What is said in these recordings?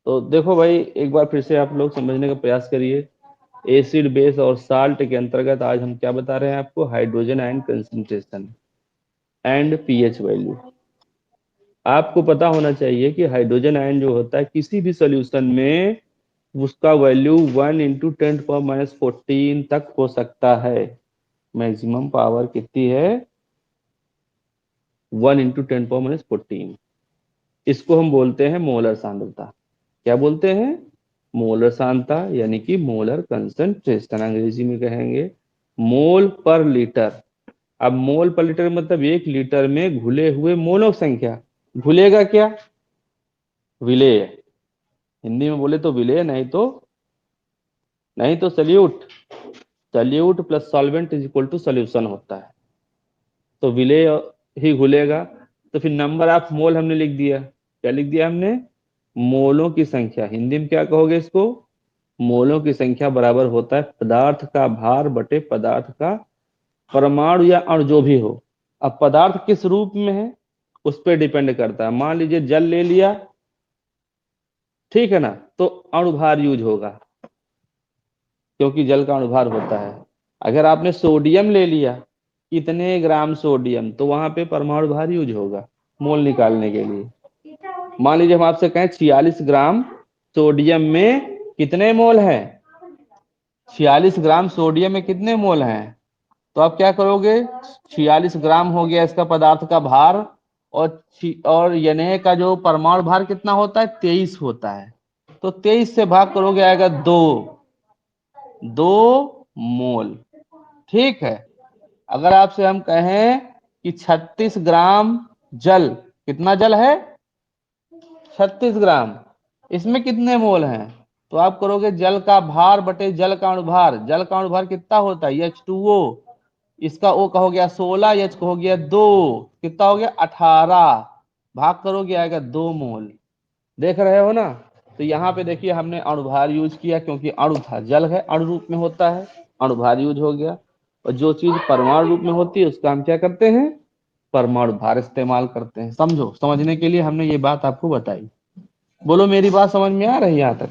तो देखो भाई, एक बार फिर से आप लोग समझने का प्रयास करिए। एसिड, बेस और साल्ट के अंतर्गत आज हम क्या बता रहे हैं आपको? Hydrogen ion concentration and pH value. आपको पता होना चाहिए कि हाइड्रोजन आयन जो होता है किसी भी सॉल्यूशन में, उसका वैल्यू 1 × 10⁻14 तक हो सकता है। मैक्सिमम पावर कितनी है? 1 × 10⁻14। इसको हम बोलते हैं मोलर सांद्रता। क्या बोलते हैं? मोलर सांद्रता, यानी कि मोलर कंसंट्रेशन, अंग्रेजी में कहेंगे मोल पर लीटर। अब मोल पर लीटर मतलब 1 लीटर में घुले हुए मोलों की संख्या। घुलेगा क्या? विलेय। हिंदी में बोले तो विलेय, नहीं तो solute. Solute plus solvent is equal to solution होता है। तो विलेय ही घुलेगा। तो फिर नंबर ऑफ मोल हमने लिख दिया। क्या लिख दिया हमने? मोलों की संख्या। हिंदी में क्या कहोगे इसको? मोलों की संख्या बराबर होता है पदार्थ का भार बटे पदार्थ का परमाणु या अणु जो भी हो। अब पदार्थ किस रूप में है उस पर डिपेंड करता है। मान लीजिए जल ले लिया, ठीक है ना, तो अणुभार यूज होगा, क्योंकि जल का अणुभार होता है। अगर आपने सोडियम ले लिया, कितने ग्राम सोडियम, तो वहां पे परमाणु भार यूज होगा मोल निकालने के लिए। मान लीजिए हम आपसे कहें 46 ग्राम सोडियम में कितने मोल हैं? 46 ग्राम सोडियम में कितने मोल हैं? तो आप क्या करोगे? 46 ग्राम हो गया इसका पदार्थ का भार, और Na का जो परमाणु भार कितना होता है? 23 होता है। तो 23 से भाग करोगे, आएगा 2 मोल। ठीक है। अगर आपसे हम कहें कि 36 ग्राम जल, कितना जल है? 36 ग्राम, इसमें कितने मोल हैं? तो आप करोगे जल का भार बटे जल का अणुभार। जल का अणुभार कितना होता है? H2O। इसका O का हो गया 16, H का हो गया 2, कितना हो गया? 18। भाग करोगे, आएगा 2 मोल। देख रहे हो ना? तो यहाँ पे देखिए हमने अणुभार यूज किया, क्योंकि अणु था, जल है, अणु रूप में होता है, अणुभार यूज हो गया। और जो चीज परमाणु रूप में होती है उसका हम क्या करते हैं? परमाणु भार इस्तेमाल करते हैं। समझो, समझने के लिए हमने ये बात आपको बताई। बोलो, मेरी बात समझ में आ रही है यहाँ तक?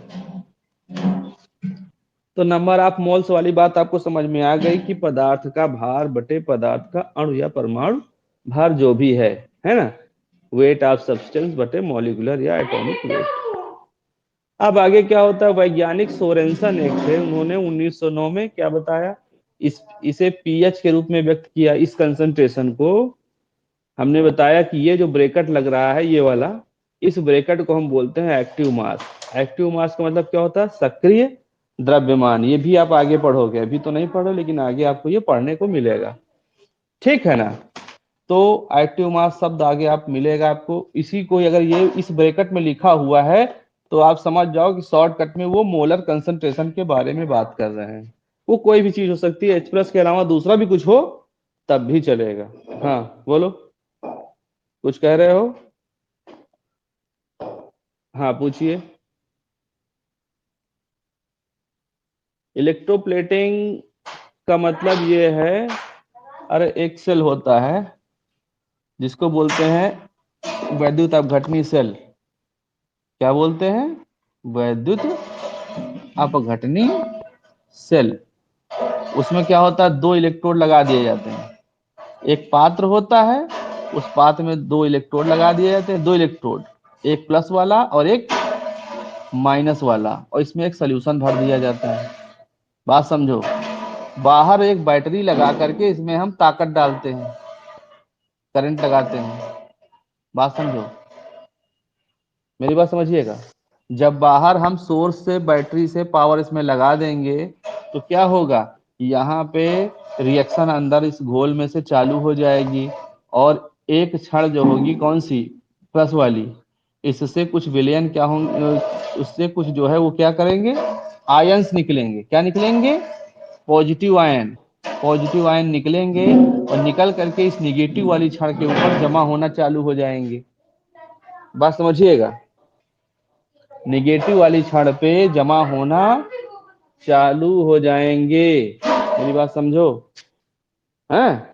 तो नंबर ऑफ मोल्स वाली बात आपको समझ में आ गई कि पदार्थ का भार बटे पदार्थ का अणु या परमाणु भार जो भी है ना, वेट ऑफ सब्सटेंस बटे मॉलिक्यूलर या एटॉमिक वेट। अब आगे क्या होता है? वैज्ञानिक सोरेनसन एक थे, उन्होंने 1909 में क्या बताया? इसे पीएच के रूप में व्यक्त किया। इस कंसंट्रेशन को हमने बताया कि ये जो ब्रैकेट लग रहा है, ये वाला, इस ब्रैकेट को हम बोलते हैं एक्टिव मास। एक्टिव मास का मतलब क्या होता है? सक्रिय द्रव्यमान। ये भी आप आगे पढ़ोगे, अभी तो नहीं पढ़ो, लेकिन आगे आपको ये पढ़ने को मिलेगा। ठीक है ना? तो एक्टिव मास शब्द आगे आप मिलेगा आपको। इसी को अगर ये इस ब्रैकेट में लिखा हुआ है, तो आप समझ जाओ कि शॉर्टकट में वो मोलर कंसंट्रेशन के बारे में बात कर रहे हैं। वो कोई भी चीज हो सकती है, H प्लस के अलावा दूसरा भी कुछ हो तब भी चलेगा। हाँ बोलो, कुछ कह रहे हो? हाँ पूछिए। इलेक्ट्रोप्लेटिंग का मतलब ये है, अरे एक सेल होता है जिसको बोलते हैं वैद्युत अपघटनी सेल। क्या बोलते हैं? वैद्युत अपघटनी सेल। उसमें क्या होता है? 2 इलेक्ट्रोड लगा दिए जाते हैं। एक पात्र होता है, उस पात्र में 2 इलेक्ट्रोड लगा दिए जाते हैं। 2 इलेक्ट्रोड, एक प्लस वाला और एक माइनस वाला, और इसमें एक सोल्यूशन भर दिया जाता है। बात समझो। बाहर एक बैटरी लगा करके इसमें हम ताकत डालते हैं, करंट लगाते हैं। बात समझो, मेरी बात समझिएगा। जब बाहर हम सोर्स से, बैटरी से पावर इसमें लगा देंगे, तो क्या होगा? यहाँ पे रिएक्शन अंदर इस घोल में से चालू हो जाएगी, और एक क्षण जो होगी, कौन सी? प्लस वाली। इससे कुछ विलयन क्या होंगे, उससे कुछ जो है वो क्या करेंगे? आयंस निकलेंगे। क्या निकलेंगे? Positive ion. पॉजिटिव आयन निकलेंगे, और निकल करके इस निगेटिव वाली क्षण के ऊपर जमा होना चालू हो जाएंगे। बात समझिएगा। निगेटिव वाली क्षण पे जमा होना चालू हो जाएंगे। मेरी बात समझो, हैं?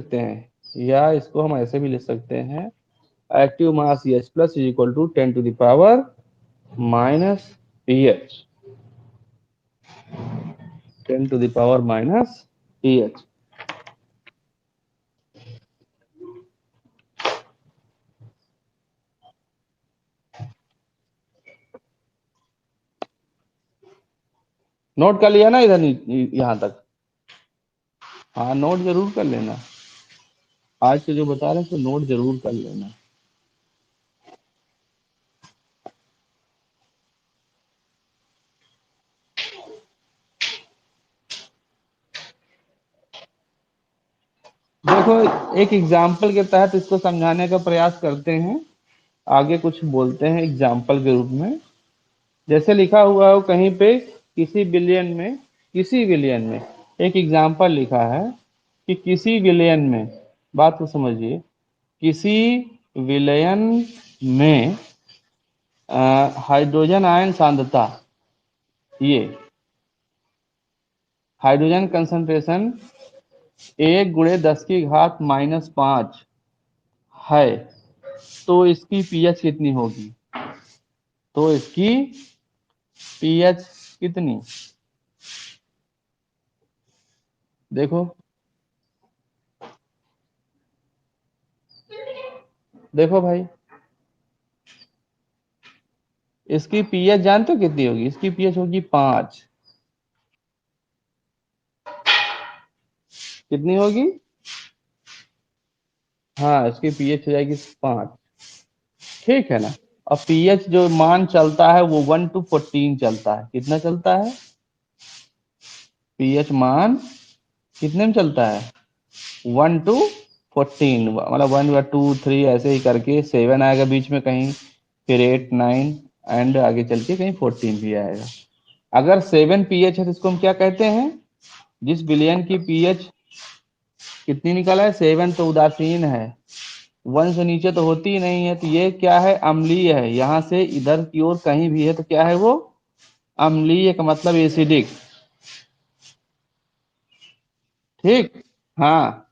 सकते हैं, या इसको हम ऐसे भी लिख सकते हैं, active mass H plus is equal to 10 to the power minus pH, 10 to the power minus pH। Note कर लिया ना इधर यहाँ तक? हाँ नोट जरूर कर लेना, आज के जो बता रहे हैं तो नोट जरूर कर लेना। देखो एक एग्जाम्पल के तहत इसको समझाने का प्रयास करते हैं, आगे कुछ बोलते हैं एग्जाम्पल के रूप में। जैसे लिखा हुआ हो कहीं पे किसी विलियन में एक एग्जाम्पल लिखा है कि किसी विलयन में, बात को समझिए, किसी विलयन में हाइड्रोजन आयन सांद्रता, ये हाइड्रोजन कंसंट्रेशन 1 × 10⁻⁵ है, तो इसकी पीएच कितनी होगी? तो इसकी पीएच कितनी? देखो देखो भाई, इसकी पीएच जानते हो कितनी होगी? इसकी पीएच होगी 5। कितनी होगी? हाँ, इसकी पीएच हो जाएगी 5। ठीक है ना? और पीएच जो मान चलता है वो 1 to 14 चलता है। कितना चलता है? पीएच मान कितने में चलता है? 1 to 14, मतलब 1 या 2 3 ऐसे ही करके 7 आएगा बीच में कहीं, फिर 8 9 एंड आगे चल के कहीं 14 भी आएगा। अगर 7 पीएच है तो इसको हम क्या कहते हैं? जिस विलयन की पीएच कितनी निकला है 7, तो उदासीन है, वन से नीचे तो होती ही नहीं है, तो ये क्या है, अम्लीय है। यहां से इधर की ओर कहीं भी है तो क्या है वो, अम्लीय का मतलब एसिडिक। ठीक। हाँ,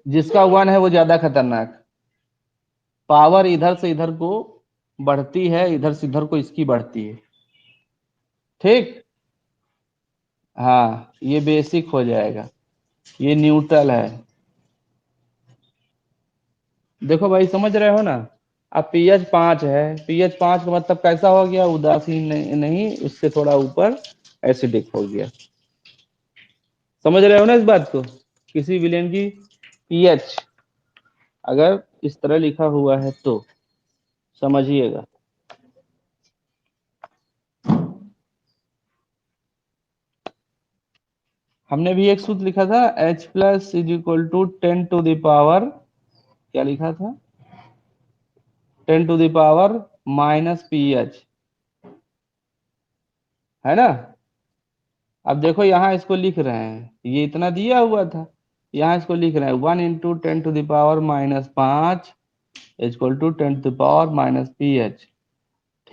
जिसका वन है वो ज्यादा खतरनाक। पावर इधर से इधर को बढ़ती है, इधर से इधर को इसकी बढ़ती है। ठीक। हाँ, ये बेसिक हो जाएगा, ये न्यूट्रल है। देखो भाई, समझ रहे हो ना। अब पीएच 5 है, पीएच 5 का मतलब कैसा हो गया, उदासीन नहीं, नहीं उससे थोड़ा ऊपर एसिडिक हो गया। समझ रहे हो ना इस बात को। किसी विलेन की पीएच अगर इस तरह लिखा हुआ है तो समझिएगा। हमने भी एक सूत्र लिखा था, H plus is equal to 10 to the power, क्या लिखा था, 10 to the power minus pH, है ना। अब देखो यहाँ इसको लिख रहे हैं, ये इतना दिया हुआ था, यहाँ इसको लिख रहे हैं 1 into 10 to the power -5 equal to 10 to the power -pH।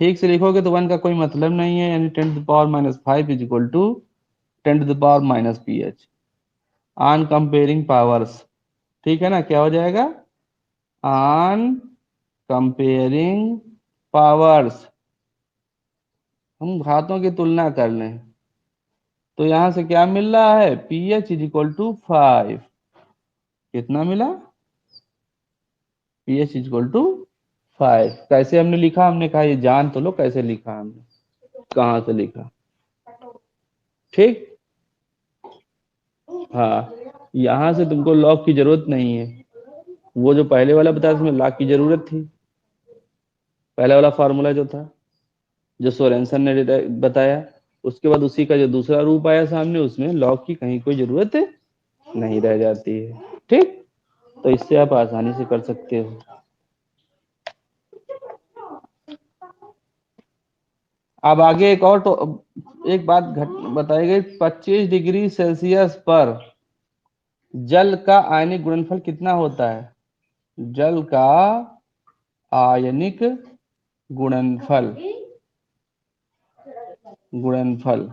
ठीक से लिखोगे तो वन का कोई मतलब नहीं है, यानी 10 to the power -5 is equal to 10 to the power -pH on comparing powers. ठीक है ना, क्या हो जाएगा, ऑन कंपेयरिंग पावर्स, हम घातों की तुलना कर लें तो यहां से क्या मिल रहा है, pH इज इक्वल टू 5। कितना मिला, pH इज इक्वल टू 5। कैसे हमने लिखा, हमने कहा ये जान तो लो कैसे लिखा हमने, कहाँ से लिखा। ठीक। हाँ, यहाँ से तुमको लॉग की जरूरत नहीं है, वो जो पहले वाला बताया उसमें लॉग की जरूरत थी। पहला वाला फार्मूला जो था, जो सोरेनसन ने बताया, उसके बाद उसी का जो दूसरा रूप आया सामने, उसमें लॉग की कहीं कोई जरूरत नहीं रह जाती है। ठीक। तो इससे आप आसानी से कर सकते हो। अब आगे एक और तो एक बात बताई गई, 25 डिग्री सेल्सियस पर जल का आयनिक गुणनफल कितना होता है। जल का आयनिक गुणनफल, गुणनफल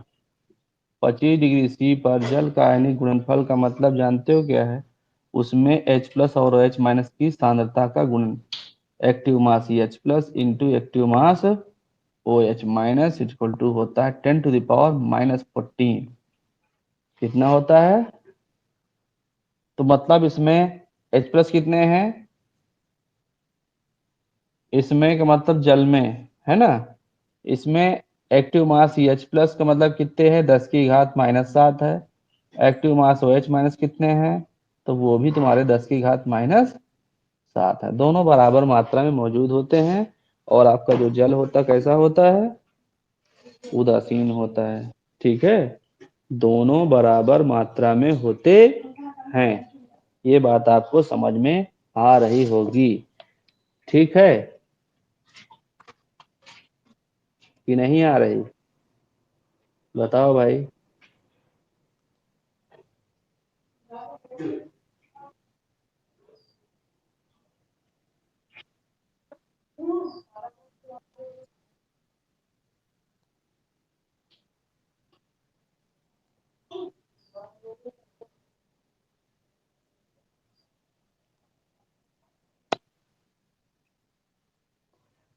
25 डिग्री सी पर जल का आयनिक गुणनफल का मतलब जानते हो क्या है, उसमें H प्लस और OH माइनस की सांद्रता का गुणन, active mass H plus into active mass OH minus equal to होता है 10 टू द पावर -14। कितना होता है, तो मतलब इसमें H प्लस कितने हैं, इसमें का मतलब जल में, है ना। इसमें एक्टिव मास H प्लस का मतलब कितने हैं, 10 की घात -7 है। एक्टिव मास OH माइनस कितने हैं, तो वो भी तुम्हारे 10 की घात -7 है। दोनों बराबर मात्रा में मौजूद होते हैं, और आपका जो जल होता कैसा होता है, उदासीन होता है। ठीक है, दोनों बराबर मात्रा में होते हैं, ये बात आपको समझ में आ रही होगी। ठीक है, कि नहीं आ रही, बताओ भाई।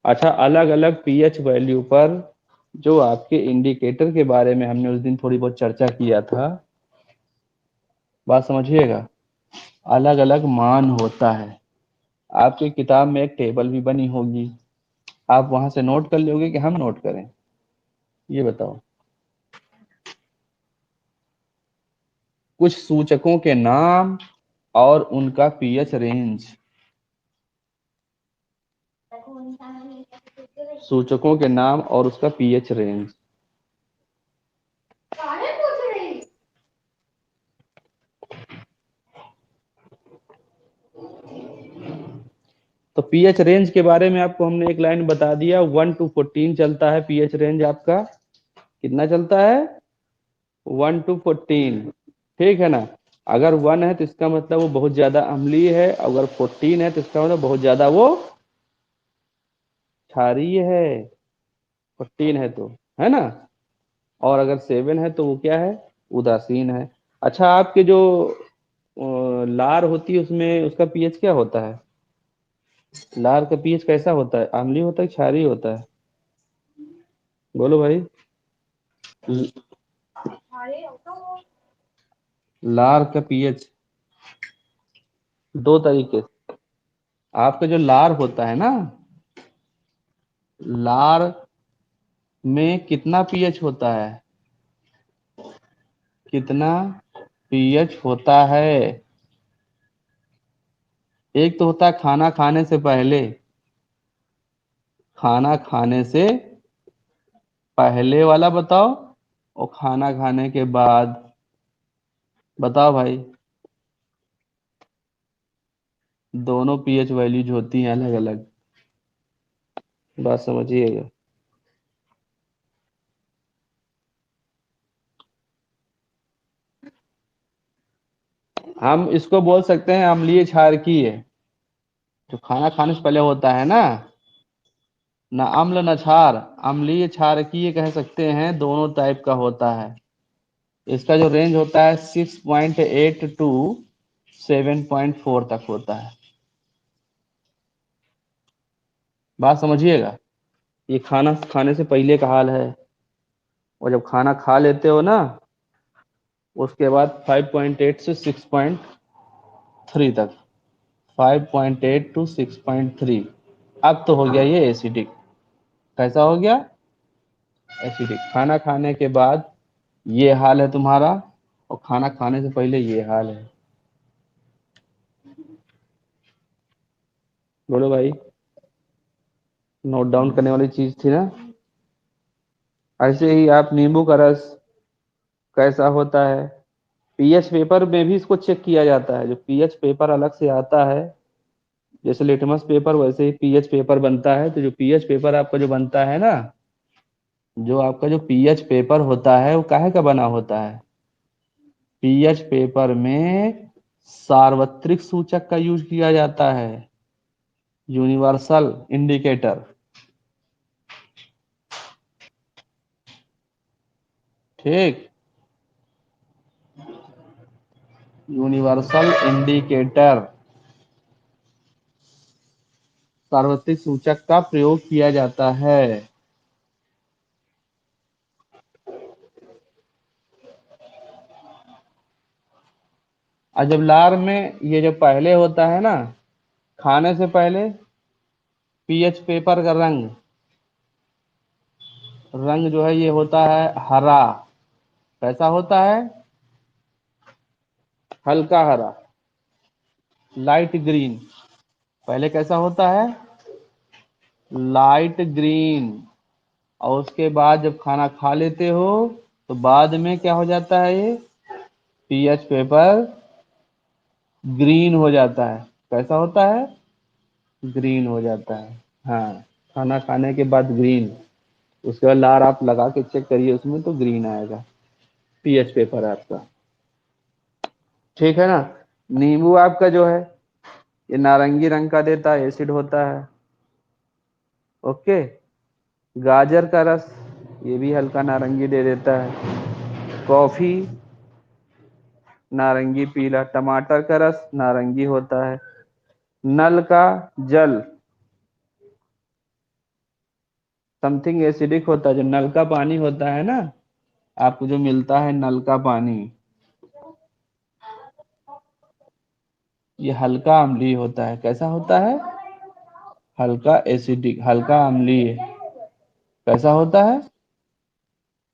अच्छा, अलग अलग पीएच वैल्यू पर जो आपके इंडिकेटर के बारे में हमने उस दिन थोड़ी बहुत चर्चा किया था, बात समझिएगा, अलग अलग मान होता है। आपकी किताब में एक टेबल भी बनी होगी, आप वहां से नोट कर लोगे कि हम नोट करें, ये बताओ। कुछ सूचकों के नाम और उनका पीएच रेंज, सूचकों के नाम और उसका पीएच रेंज। तो पीएच रेंज के बारे में आपको हमने एक लाइन बता दिया, 1 टू 14 चलता है पीएच रेंज आपका। कितना चलता है, 1 to 14, ठीक है ना। अगर 1 है तो इसका मतलब वो बहुत ज्यादा अम्लीय है, अगर 14 है तो इसका मतलब बहुत ज्यादा वो क्षारीय है। 14 है तो, है ना। और अगर 7 है तो वो क्या है, उदासीन है। अच्छा, आपके जो लार होती है उसमें उसका पीएच क्या होता है? लार का पीएच कैसा होता है, अम्लीय होता है क्षारीय होता है? बोलो भाई। ल- लार का पीएच दो तरीके से। आपका जो लार होता है ना, लार में कितना पीएच होता है? कितना पीएच होता है? एक तो होता है खाना खाने से पहले, खाना खाने से पहले वाला बताओ, और खाना खाने के बाद। बताओ भाई। दोनों पीएच वैल्यूज होती हैं अलग अलग, बात समझिएगा। हम इसको बोल सकते हैं अम्लीय क्षारकीय, जो खाना खाने से पहले होता है ना। न अम्ल न क्षार, अम्लीय क्षारकीय कह सकते हैं, दोनों टाइप का होता है। इसका जो रेंज होता है 6.8 टू 7.4 तक होता है। बात समझिएगा। ये खाना खाने से पहले का हाल है, और जब खाना खा लेते हो ना, उसके बाद 5.8 से 6.3 तक। 5.8 टू 6.3। अब तो हो गया ये एसिडिक। कैसा हो गया? एसिडिक। खाना खाने के बाद ये हाल है तुम्हारा, और खाना खाने से पहले ये हाल है। बोलो भाई। नोट डाउन करने वाली चीज थी ना। ऐसे ही आप नींबू का रस कैसा होता है, पीएच पेपर में भी इसको चेक किया जाता है। जो पीएच पेपर अलग से आता है, जैसे लिटमस पेपर वैसे ही पीएच पेपर बनता है। तो जो पीएच पेपर आपका जो बनता है ना, जो आपका जो पीएच पेपर होता है वो काहे का बना होता है? पीएच पेपर में सार्वत्रिक सूचक का यूज किया जाता है, यूनिवर्सल इंडिकेटर। ठीक। यूनिवर्सल इंडिकेटर, सार्वत्रिक सूचक का प्रयोग किया जाता है। और जब लार में ये जो पहले होता है ना, खाने से पहले, पीएच पेपर का रंग, रंग जो है ये होता है हरा। कैसा होता है? हल्का हरा, लाइट ग्रीन। पहले कैसा होता है? Light green. और उसके बाद जब खाना खा लेते हो तो बाद में क्या हो जाता है, ये पीएच पेपर ग्रीन हो जाता है। कैसा होता है? ग्रीन हो जाता है। हाँ, खाना खाने के बाद ग्रीन। उसके बाद लार आप लगा के चेक करिए उसमें, तो ग्रीन आएगा, पीएच पेपर आपका। ठीक है ना। नींबू आपका जो है ये नारंगी रंग का देता है, एसिड होता है। ओके। गाजर का रस ये भी हल्का नारंगी दे देता है। कॉफी नारंगी पीला। टमाटर का रस नारंगी होता है। नल का जल समथिंग एसिडिक होता है। जो नल का पानी होता है ना, आपको जो मिलता है नल का पानी, ये हल्का अम्लीय होता है। कैसा होता है? हल्का एसिडिक, हल्का अम्लीय। कैसा होता है?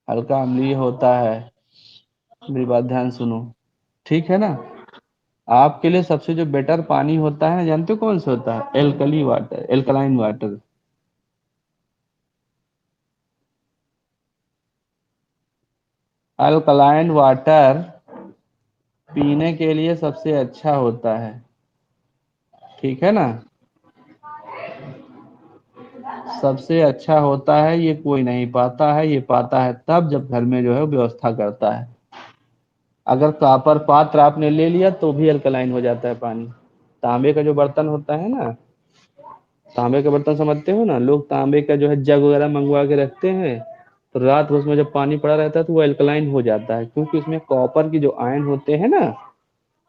हल्का अम्लीय होता है। मेरी बात ध्यान सुनो, ठीक है ना। आपके लिए सबसे जो बेटर पानी होता है, जानते हो कौन सा होता है? Alkali water, alkaline water. Alkaline water पीने के लिए सबसे अच्छा होता है, ठीक है ना। सबसे अच्छा होता है, ये कोई नहीं पाता है, ये पाता है तब जब घर में जो है व्यवस्था करता है। अगर कॉपर पात्र आपने ले लिया तो भी अल्कलाइन हो जाता है पानी। तांबे का जो बर्तन होता है ना, तांबे का बर्तन समझते हो ना, लोग तांबे का जो है जग वगैरह मंगवा के रखते हैं, तो रात भर उसमें जब पानी पड़ा रहता है तो वो अल्कलाइन हो जाता है, क्योंकि उसमें कॉपर की जो आयन होते हैं ना,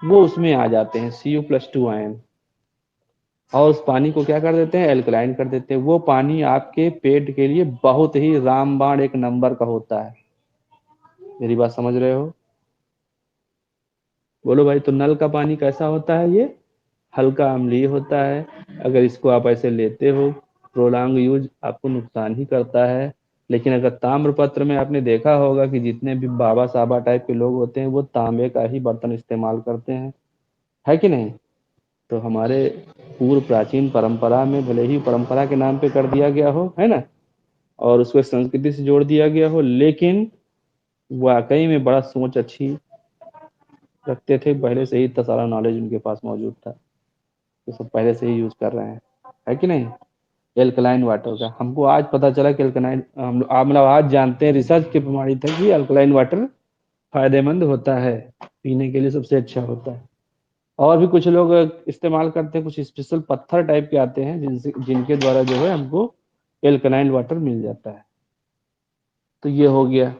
वो उसमें आ जाते हैं, Cu+2 आयन, और उस पानी को क्या कर देते हैं, एल्कलाइन कर देते हैं। वो पानी आपके पेट के लिए बहुत ही रामबाण एक नंबर का होता है। मेरी बात समझ रहे हो? बोलो भाई। तो नल का पानी कैसा होता है? ये हल्का अम्लीय होता है। अगर इसको आप ऐसे लेते हो, प्रोलॉन्ग यूज आपको नुकसान ही करता है। लेकिन अगर ताम्रपत्र में आपने देखा होगा कि जितने भी बाबा साबा टाइप के लोग होते हैं वो तांबे का ही बर्तन इस्तेमाल करते हैं, है कि नहीं? तो हमारे पूर्व प्राचीन परंपरा में भले ही परंपरा के नाम पे कर दिया गया हो, है ना, और उसको संस्कृति से जोड़ दिया गया हो, लेकिन वाकई में बड़ा सोच अच्छी रखते थे, पहले से ही इतना सारा नॉलेज उनके पास मौजूद था, तो सब पहले से ही यूज कर रहे हैं, है कि नहीं? एल्कलाइन वाटर का हमको आज पता चला कि एल्कलाइन, हम लोग आप मतलब आज जानते हैं, रिसर्च के प्रमाणित है कि अल्कलाइन वाटर फायदेमंद होता है, पीने के लिए सबसे अच्छा होता है। और भी कुछ लोग इस्तेमाल करते हैं, कुछ स्पेशल पत्थर टाइप के आते हैं जिनके द्वारा जो है हमको एल्कलाइन वाटर मिल जाता है। तो ये हो गया।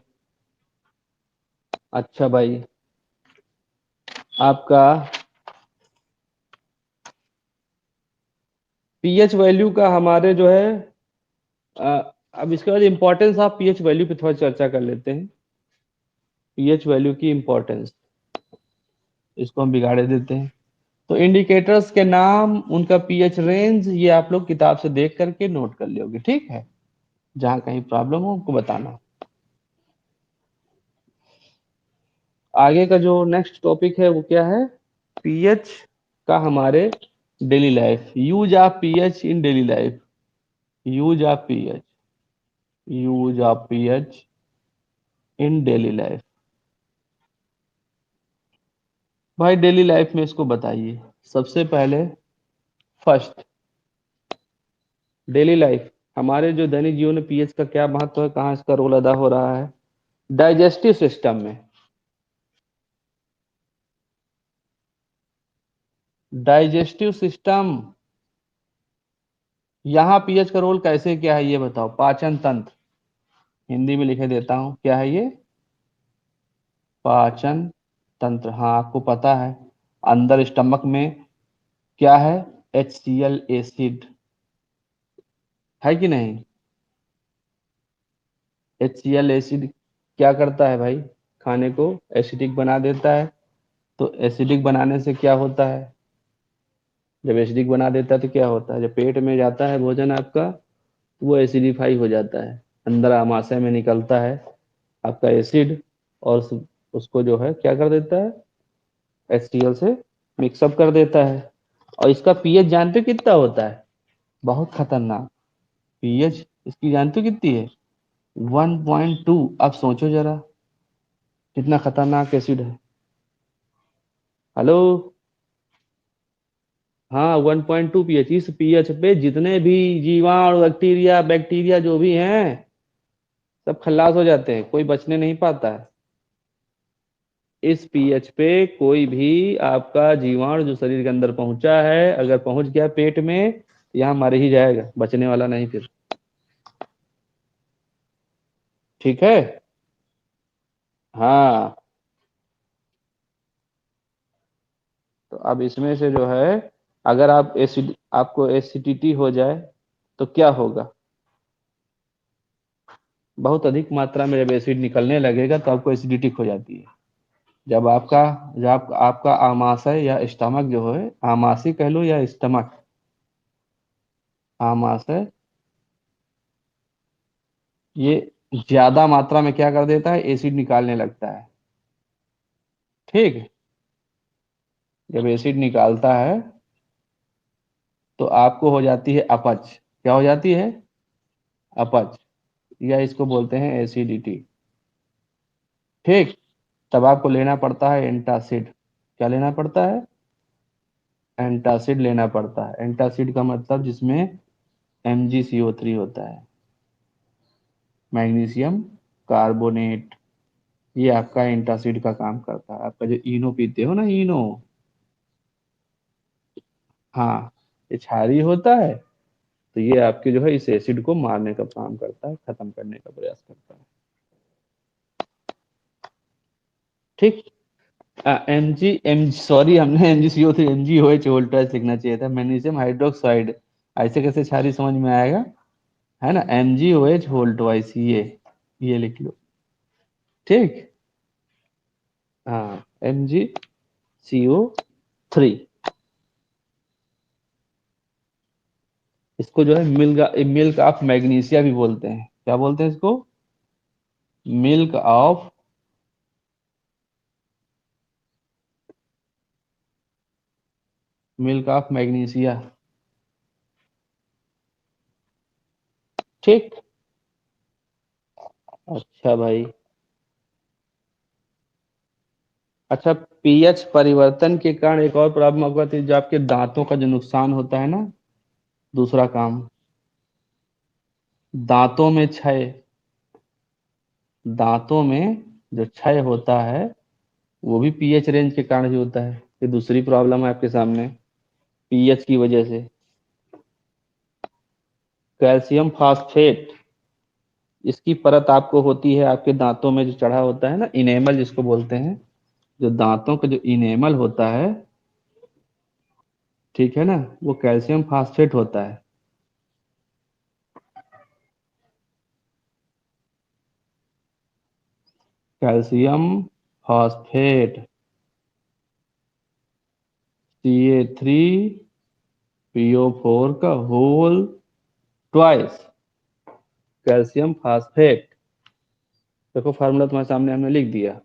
अच्छा भाई, आपका पीएच वैल्यू का हमारे जो है, अब इसके बाद इंपॉर्टेंस ऑफ पीएच वैल्यू पे थोड़ा चर्चा कर लेते हैं। पीएच वैल्यू की इंपॉर्टेंस, इसको हम बिगाड़े देते हैं। तो इंडिकेटर्स के नाम, उनका पीएच रेंज, ये आप लोग किताब से देख करके नोट कर लोगे, ठीक है? जहां कहीं प्रॉब्लम हो हमको बताना। आगे का जो नेक्स्ट टॉपिक है वो क्या है? पीएच का हमारे daily life, use of pH in daily life. Use of pH, use of pH in daily life. भाई डेली लाइफ में इसको बताइए। सबसे पहले फर्स्ट, डेली लाइफ, हमारे जो दैनिक जीवन में पीएच का क्या महत्व है, कहाँ इसका रोल अदा हो रहा है? डाइजेस्टिव सिस्टम में। डाइजेस्टिव सिस्टम, यहाँ पीएच का रोल कैसे क्या है ये बताओ? पाचन तंत्र, हिंदी में लिखे देता हूं, क्या है ये? पाचन तंत्र। हाँ, आपको पता है अंदर स्टमक में क्या है? HCl एसिड, है कि नहीं? HCl एसिड क्या करता है भाई? खाने को एसिडिक बना देता है। तो एसिडिक बनाने से क्या होता है? जब एसिडिक बना देता है तो क्या होता है? जब पेट में जाता है भोजन आपका, वो एसिडिफाई हो जाता है, अंदर आमाशय में निकलता है आपका एसिड, और उसको जो है क्या कर देता है? HCl से मिक्सअप कर देता है। और इसका पीएच जानते हो कितना होता है? बहुत खतरनाक पीएच इसकी, जानते हो कितनी है? 1.2। अब सोचो जरा कितना खतरनाक एसिड है। हेलो? हाँ, 1.2 पीएच। इस पीएच पे जितने भी जीवाणु, बैक्टीरिया बैक्टीरिया जो भी हैं, सब खल्लास हो जाते हैं, कोई बचने नहीं पाता है। इस पीएच पे कोई भी आपका जीवाणु जो शरीर के अंदर पहुंचा है, अगर पहुंच गया पेट में, तो यहाँ मर ही जाएगा, बचने वाला नहीं फिर। ठीक है? हाँ। तो अब इसमें से जो है, अगर आप एसिड, आपको एसिडिटी हो जाए तो क्या होगा? बहुत अधिक मात्रा में जब एसिड निकलने लगेगा तो आपको एसिडिटी हो जाती है। जब आपका, आपका आमाशय या स्टमक जो है, आमाशय कह लो या स्टमक, आमाशय, ये ज्यादा मात्रा में क्या कर देता है? एसिड निकालने लगता है। ठीक है? जब एसिड निकालता है तो आपको हो जाती है अपच। क्या हो जाती है? अपच, या इसको बोलते हैं एसिडिटी। ठीक? तब आपको लेना पड़ता है एंटासिड। क्या लेना पड़ता है? एंटासिड लेना पड़ता है। एंटासिड का मतलब जिसमें MgCO3 होता है, मैग्नीशियम कार्बोनेट। ये आपका एंटासिड का काम करता है। आपका जो इनो पीते हो ना, इनो, हाँ, ये क्षारीय होता है, तो ये आपके जो है इस एसिड को मारने का काम करता है, खत्म करने का प्रयास करता है। ठीक। एम जी एम सॉरी, हमने MgCO3 MgOH वोल्टेज लिखना चाहिए था, मैग्नीशियम हाइड्रोक्साइड। ऐसे कैसे क्षारीय समझ में आएगा, है ना। MgOH वोल्टवाइस, ये लिख लो। ठीक। हाँ, MgCO3, इसको जो है मिल्क ऑफ मैग्नीशिया भी बोलते हैं। क्या बोलते हैं इसको? Milk of, milk of magnesia. ठीक। अच्छा भाई। अच्छा, पीएच परिवर्तन के कारण एक और प्रॉब्लम आपको आती है, जो आपके दांतों का जो नुकसान होता है ना, दूसरा काम, दांतों में क्षय, दांतों में जो क्षय होता है वो भी पीएच रेंज के कारण ही होता है। ये दूसरी प्रॉब्लम है आपके सामने, पीएच की वजह से। कैल्शियम फास्फेट, इसकी परत आपको होती है आपके दांतों में, जो चढ़ा होता है ना, इनेमल जिसको बोलते हैं, जो दांतों का जो इनेमल होता है, ठीक है ना, वो कैल्शियम फास्फेट होता है। कैल्शियम फास्फेट, CA3PO4 का होल ट्वाइस, कैल्शियम फास्फेट। देखो फार्मूला तुम्हारे सामने हमने लिख दिया,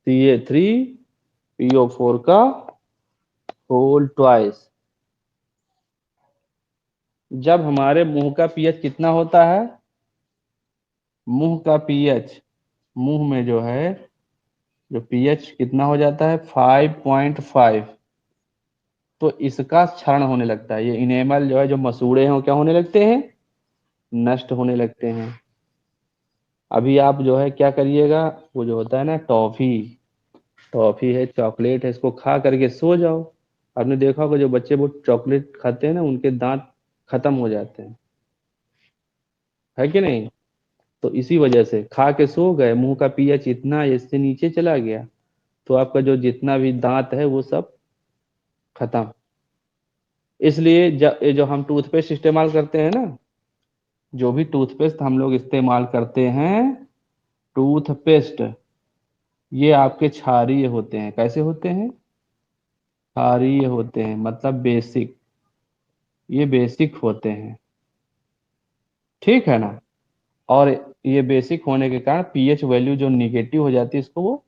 CA3PO4 का होल ट्वाइस। जब हमारे मुंह का पीएच कितना होता है, मुंह का पीएच, मुंह में जो है जो पीएच कितना हो जाता है, 5.5, तो इसका क्षरण होने लगता है। ये इनेमल जो है, जो मसूड़े हैं, वो क्या होने लगते हैं, नष्ट होने लगते हैं। अभी आप जो है क्या करिएगा, वो जो होता है ना टॉफी, टॉफी है, चॉकलेट है, इसको खा करके सो जाओ। आपने देखा होगा जो बच्चे वो चॉकलेट खाते हैं ना, उनके दांत खत्म हो जाते हैं, है कि नहीं। तो इसी वजह से खा के सो गए, मुंह का पीएच इतना इससे नीचे चला गया, तो आपका जो जितना भी दांत है वो सब खत्म। इसलिए ये जो हम टूथपेस्ट इस्तेमाल करते हैं ना, जो भी टूथपेस्ट हम लोग इस्तेमाल करते हैं, टूथपेस्ट, ये आपके क्षारीय होते हैं। कैसे होते हैं? क्षारीय होते हैं, मतलब बेसिक, ये बेसिक होते हैं। ठीक है ना। और ये बेसिक होने के कारण पीएच वैल्यू जो निगेटिव हो जाती है, इसको वो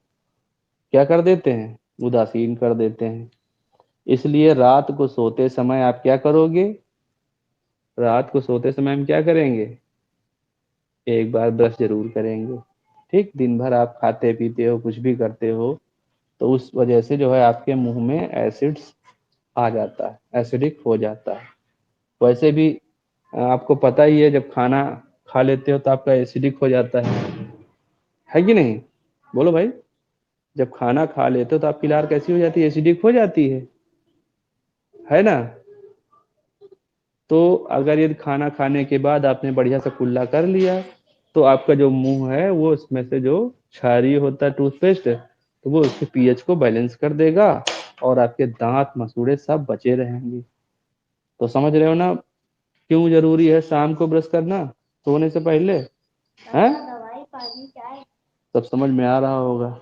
क्या कर देते हैं, उदासीन कर देते हैं। इसलिए रात को सोते समय आप क्या करोगे, रात को सोते समय हम क्या करेंगे, एक बार ब्रश जरूर करेंगे। ठीक, दिन भर आप खाते पीते हो, कुछ भी करते हो, तो उस वजह से जो है आपके मुंह में एसिड्स आ जाता है, एसिडिक हो जाता है। वैसे भी आपको पता ही है, जब खाना खा लेते हो तो आपका एसिडिक हो जाता है कि नहीं? बोलो भाई। जब खाना खा लेते हो तो आपकी लार कैसी हो जाती है, एसिडिक हो जाती है ना। तो अगर यदि खाना खाने के बाद आपने बढ़िया सा कुल्ला कर लिया, तो आपका जो मुंह है वो उसमें से जो क्षारीय होता है टूथपेस्ट, तो वो उसके पीएच को बैलेंस कर देगा, और आपके दांत मसूड़े सब बचे रहेंगे। तो समझ रहे हो ना क्यों जरूरी है शाम को ब्रश करना सोने से पहले, है? सब समझ में आ रहा होगा।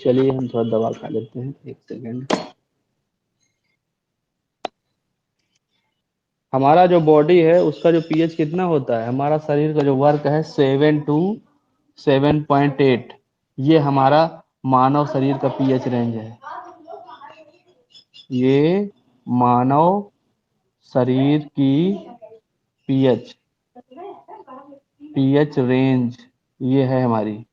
चलिए हम थोड़ा दवा खा लेते हैं, एक सेकेंड। हमारा जो बॉडी है उसका जो पीएच कितना होता है, हमारा शरीर का जो वर्क है 7 to 7.8, ये हमारा मानव शरीर का पीएच रेंज है। ये मानव शरीर की पीएच पीएच रेंज ये है हमारी।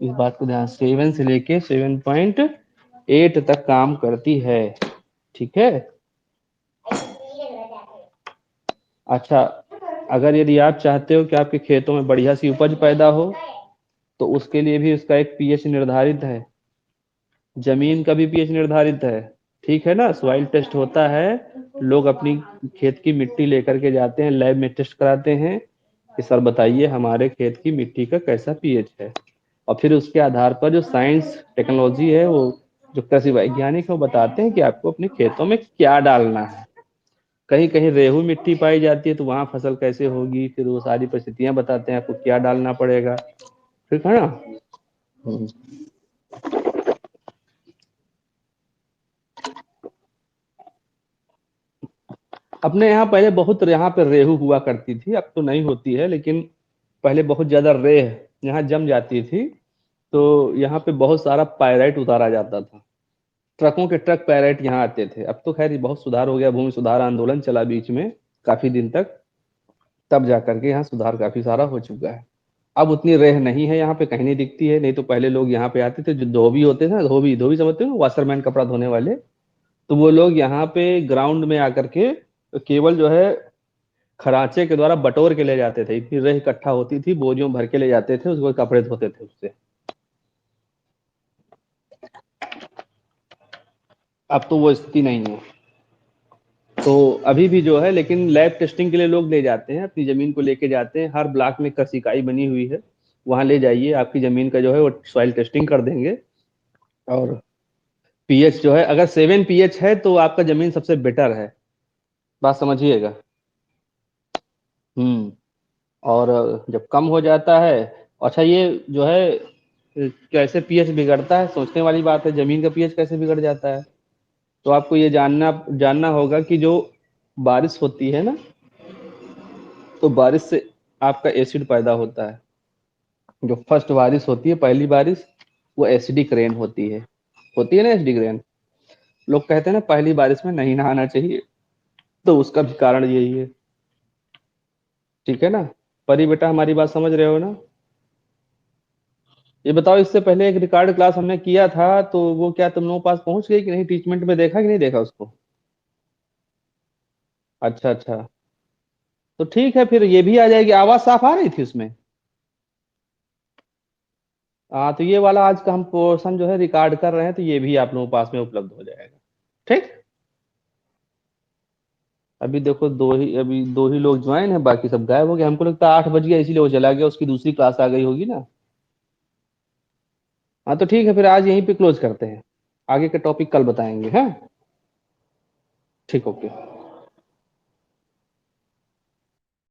इस बात को ध्यान, 7 से लेके 7.8 तक काम करती है। ठीक है। अच्छा, अगर यदि आप चाहते हो कि आपके खेतों में बढ़िया सी उपज पैदा हो, तो उसके लिए भी उसका एक पीएच निर्धारित है, जमीन का भी पीएच निर्धारित है। ठीक है ना, सॉइल टेस्ट होता है, लोग अपनी खेत की मिट्टी लेकर के जाते हैं, लैब में टेस्ट कराते हैं कि सर बताइए हमारे खेत की मिट्टी का कैसा पीएच है, और फिर उसके आधार पर जो साइंस टेक्नोलॉजी है, वो जो कृषि वैज्ञानिक है वो बताते हैं कि आपको अपने खेतों में क्या डालना है। कहीं कहीं रेहू मिट्टी पाई जाती है तो वहां फसल कैसे होगी, फिर वो सारी परिस्थितियां बताते हैं आपको क्या डालना पड़ेगा। ठीक है ना। हम्म। अपने यहाँ पहले बहुत यहाँ पे रेहू हुआ करती थी, अब तो नहीं होती है, लेकिन पहले बहुत ज्यादा रेह यहाँ जम जाती थी, तो यहाँ पे बहुत सारा पायराइट उतारा जाता था, ट्रकों के ट्रक पायराइट यहाँ आते थे। अब तो खैर ये बहुत सुधार हो गया, भूमि सुधार आंदोलन चला बीच में काफी दिन तक, तब जा करके यहाँ सुधार काफी सारा हो चुका है। अब उतनी रेह नहीं है यहाँ पे, कहीं नहीं दिखती है। नहीं तो पहले लोग यहाँ पे आते थे, जो धोबी होते थे ना, धोबी धोबी समझते हो, वाशरमैन कपड़ा धोने वाले, तो वो लोग यहाँ पे ग्राउंड में आकर के केवल जो है खरांचे के द्वारा बटोर के ले जाते थे, इतनी रेह इकट्ठा होती थी, बोरियों भर के ले जाते थे, उसको कपड़े धोते थे उससे। अब तो वो स्थिति नहीं है। तो अभी भी जो है, लेकिन लैब टेस्टिंग के लिए लोग ले जाते हैं, अपनी जमीन को लेके जाते हैं, हर ब्लॉक में कृषि इकाई बनी हुई है, वहां ले जाइए, आपकी जमीन का जो है वो सॉइल टेस्टिंग कर देंगे। और पीएच जो है, अगर 7 पीएच है तो आपका जमीन सबसे बेटर है, बात समझिएगा। हम्म। और जब कम हो जाता है, अच्छा ये जो है कैसे पीएच बिगड़ता है, सोचने वाली बात है, जमीन का पीएच कैसे बिगड़ जाता है। तो आपको ये जानना जानना होगा कि जो बारिश होती है ना, तो बारिश से आपका एसिड पैदा होता है। जो फर्स्ट बारिश होती है, पहली बारिश, वो एसिडिक रेन होती है ना एसिडिक रेन। लोग कहते हैं ना पहली बारिश में नहीं नहाना चाहिए, तो उसका भी कारण यही है। ठीक है ना। परी बेटा हमारी बात समझ रहे हो ना। ये बताओ, इससे पहले एक रिकॉर्ड क्लास हमने किया था, तो वो क्या तुम लोगों के पास पहुंच गई कि नहीं, ट्रीटमेंट में देखा कि नहीं देखा उसको। अच्छा अच्छा। तो ठीक है, फिर ये भी आ जाएगी, आवाज साफ आ रही थी उसमें। हाँ, तो ये वाला आज का हम पोर्शन जो है रिकॉर्ड कर रहे हैं, तो ये भी आप लोगों के पास में उपलब्ध हो जाएगा। ठीक। अभी लोग ज्वाइन है, बाकी सब गायब हो गए, हमको लगता है 8 बज गया, इसीलिए वो चला गया, उसकी दूसरी क्लास आ गई होगी ना। हाँ तो ठीक है, फिर आज यहीं पे क्लोज करते हैं, आगे का टॉपिक कल बताएंगे। हाँ। ठीक, ओके।